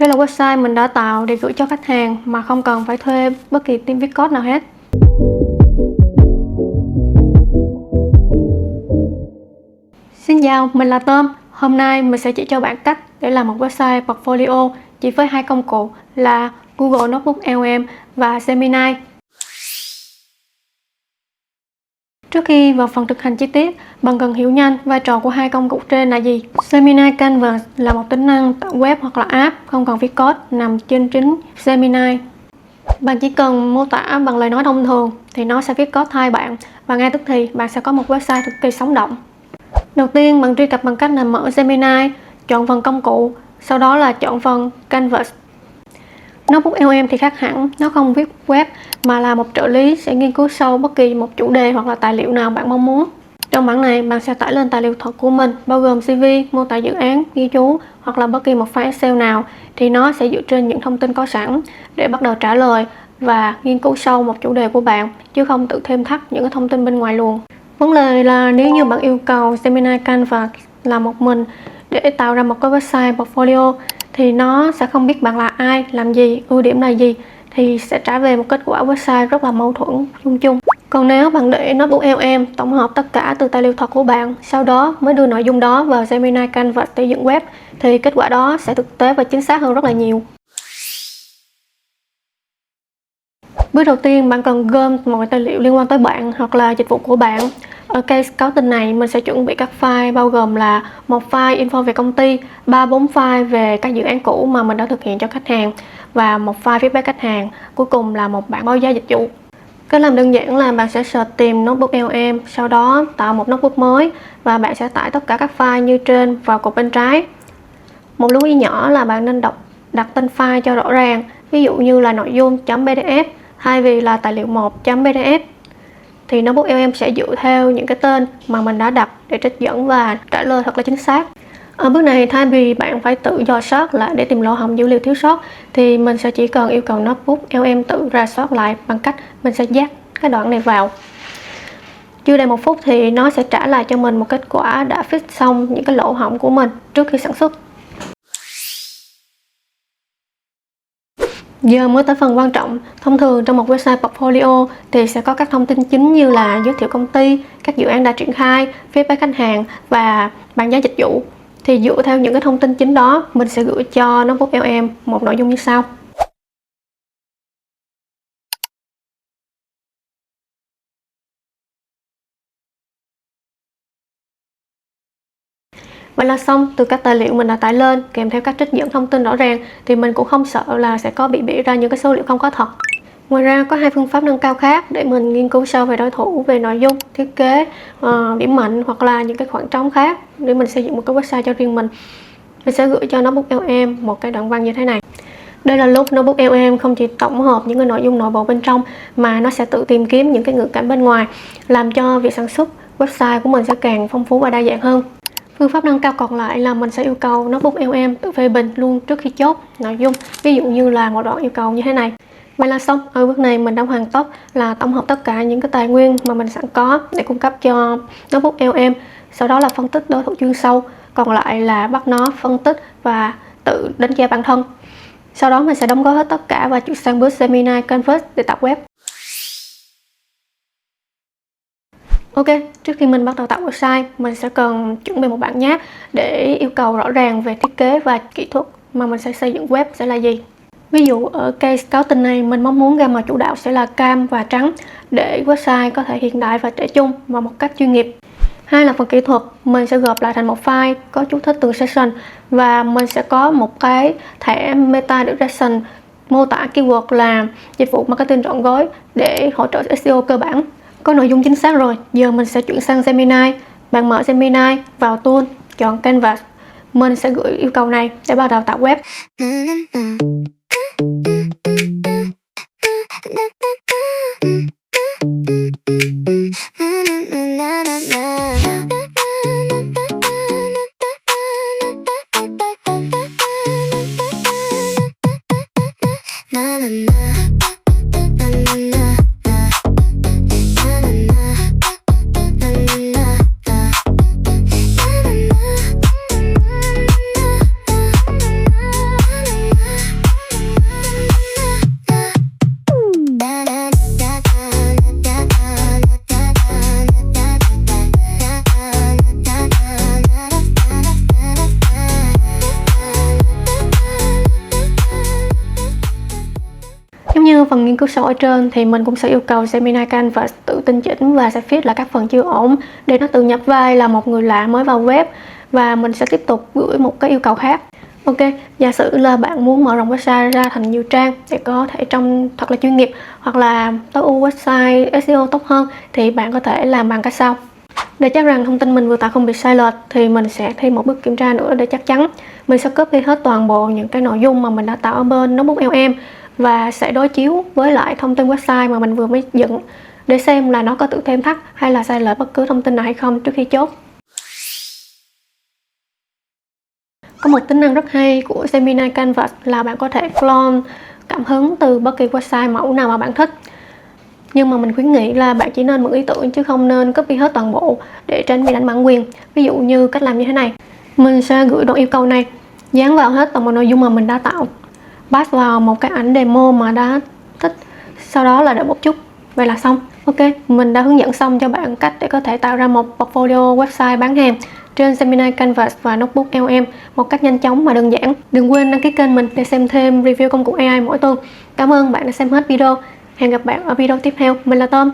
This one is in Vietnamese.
Đây là website mình đã tạo để gửi cho khách hàng mà không cần phải thuê bất kỳ team viết code nào hết. Xin chào, mình là Tôm. Hôm nay mình sẽ chỉ cho bạn cách để làm một website portfolio chỉ với hai công cụ là Google Notebook LM và Gemini. Trước khi vào phần thực hành chi tiết, bạn cần hiểu nhanh vai trò của hai công cụ trên là gì. Gemini Canvas là một tính năng tạo web hoặc là app không cần viết code nằm trên chính Gemini. Bạn chỉ cần mô tả bằng lời nói thông thường thì nó sẽ viết code thay bạn và ngay tức thì bạn sẽ có một website cực kỳ sống động. Đầu tiên bạn truy cập bằng cách là mở Gemini, chọn phần công cụ, sau đó là chọn phần Canvas. Notebook LM thì khác hẳn, nó không viết web mà là một trợ lý sẽ nghiên cứu sâu bất kỳ một chủ đề hoặc là tài liệu nào bạn mong muốn. Trong bản này bạn sẽ tải lên tài liệu thật của mình bao gồm CV, mô tả dự án, ghi chú hoặc là bất kỳ một file Excel nào thì nó sẽ dựa trên những thông tin có sẵn để bắt đầu trả lời và nghiên cứu sâu một chủ đề của bạn chứ không tự thêm thắt những cái thông tin bên ngoài luồng. Vấn đề là nếu như bạn yêu cầu Gemini Canvas làm một mình để tạo ra một cái website portfolio thì nó sẽ không biết bạn là ai, làm gì, ưu điểm là gì thì sẽ trả về một kết quả website rất là mâu thuẫn chung chung. Còn nếu bạn để Notebook LM tổng hợp tất cả từ tài liệu thật của bạn, sau đó mới đưa nội dung đó vào Gemini Canvas để dựng web thì kết quả đó sẽ thực tế và chính xác hơn rất là nhiều. Bước đầu tiên bạn cần gom mọi tài liệu liên quan tới bạn hoặc là dịch vụ của bạn. Ở case cáo tình này mình sẽ chuẩn bị các file bao gồm là một file info về công ty, 3-4 file về các dự án cũ mà mình đã thực hiện cho khách hàng và một file feedback khách hàng, cuối cùng là một bản báo giá dịch vụ. Cách làm đơn giản là bạn sẽ search tìm Notebook LM, sau đó tạo một notebook mới và bạn sẽ tải tất cả các file như trên vào cột bên trái. Một lưu ý nhỏ là bạn nên đặt tên file cho rõ ràng, ví dụ như là nội dung.pdf thay vì là tài liệu 1.pdf thì Notebook LM sẽ dựa theo những cái tên mà mình đã đặt để trích dẫn và trả lời thật là chính xác. Ở bước này thay vì bạn phải tự dò soát lại để tìm lỗ hổng dữ liệu thiếu sót thì mình sẽ chỉ cần yêu cầu Notebook LM tự rà soát lại bằng cách mình sẽ dắt cái đoạn này vào. Chưa đầy 1 phút thì nó sẽ trả lại cho mình một kết quả đã fix xong những cái lỗ hổng của mình trước khi sản xuất. Giờ mới tới phần quan trọng. Thông thường trong một website portfolio thì sẽ có các thông tin chính như là giới thiệu công ty, các dự án đã triển khai, feedback khách hàng và bảng giá dịch vụ. Thì dựa theo những cái thông tin chính đó, mình sẽ gửi cho Notebook LM một nội dung như sau. Vậy là xong. Từ các tài liệu mình đã tải lên kèm theo các trích dẫn thông tin rõ ràng thì mình cũng không sợ là sẽ có bị bịa ra những cái số liệu không có thật. Ngoài ra có hai phương pháp nâng cao khác để mình nghiên cứu sâu về đối thủ, về nội dung, thiết kế, điểm mạnh hoặc là những cái khoảng trống khác để mình xây dựng một cái website cho riêng mình. Mình sẽ gửi cho Notebook LM một cái đoạn văn như thế này. Đây là lúc Notebook LM không chỉ tổng hợp những cái nội dung nội bộ bên trong mà nó sẽ tự tìm kiếm những cái ngữ cảnh bên ngoài, làm cho việc sản xuất website của mình sẽ càng phong phú và đa dạng hơn. Phương pháp nâng cao còn lại là mình sẽ yêu cầu Notebook LM tự phê bình luôn trước khi chốt nội dung, ví dụ như là một đoạn yêu cầu như thế này. Vậy là xong. Ở bước này mình đã hoàn tất là tổng hợp tất cả những cái tài nguyên mà mình sẵn có để cung cấp cho Notebook LM, sau đó là phân tích đối thủ chuyên sâu, còn lại là bắt nó phân tích và tự đánh giá bản thân. Sau đó mình sẽ đóng gói hết tất cả và chuyển sang bước Gemini Canvas để tạo web. Ok, trước khi mình bắt đầu tạo website, mình sẽ cần chuẩn bị một bản nháp để yêu cầu rõ ràng về thiết kế và kỹ thuật mà mình sẽ xây dựng web sẽ là gì. Ví dụ ở case cáo tình này mình mong muốn gam màu chủ đạo sẽ là cam và trắng để website có thể hiện đại và trẻ trung và một cách chuyên nghiệp. Hai là phần kỹ thuật, mình sẽ gộp lại thành một file có chú thích từng section và mình sẽ có một cái thẻ meta direction mô tả keyword là dịch vụ marketing trọn gói để hỗ trợ SEO cơ bản. Có nội dung chính xác rồi, giờ mình sẽ chuyển sang Gemini. Bạn mở Gemini, vào tool, chọn Canvas. Mình sẽ gửi yêu cầu này để bắt đầu tạo web. như phần nghiên cứu sâu ở trên thì mình cũng sẽ yêu cầu Gemini Canvas tự tinh chỉnh và sẽ fix lại các phần chưa ổn để nó tự nhập vai là một người lạ mới vào web, và mình sẽ tiếp tục gửi một cái yêu cầu khác. Ok, giả sử là bạn muốn mở rộng website ra thành nhiều trang để có thể trông thật là chuyên nghiệp, hoặc là tối ưu website SEO tốt hơn, thì bạn có thể làm bằng cách sau. Để chắc rằng thông tin mình vừa tạo không bị sai lệch thì mình sẽ thêm một bước kiểm tra nữa để chắc chắn. Mình sẽ copy hết toàn bộ những cái nội dung mà mình đã tạo ở bên notebook LM và sẽ đối chiếu với lại thông tin website mà mình vừa mới dựng để xem là nó có tự thêm thắt hay là sai lệch bất cứ thông tin nào hay không trước khi chốt. Có một tính năng rất hay của Gemini Canvas là bạn có thể clone cảm hứng từ bất kỳ website mẫu nào mà bạn thích. Nhưng mà mình khuyến nghị là bạn chỉ nên mượn ý tưởng chứ không nên copy hết toàn bộ để tránh bị đánh bản quyền. Ví dụ như cách làm như thế này. Mình sẽ gửi đoạn yêu cầu này, dán vào hết toàn bộ nội dung mà mình đã tạo, pass vào một cái ảnh demo mà đã thích, sau đó là đợi một chút. Vậy là xong. Ok, mình đã hướng dẫn xong cho bạn cách để có thể tạo ra một portfolio website bán hàng trên Gemini Canvas và Notebook LM một cách nhanh chóng và đơn giản. Đừng quên đăng ký kênh mình để xem thêm review công cụ AI mỗi tuần. Cảm ơn bạn đã xem hết video. Hẹn gặp bạn ở video tiếp theo. Mình là Tom.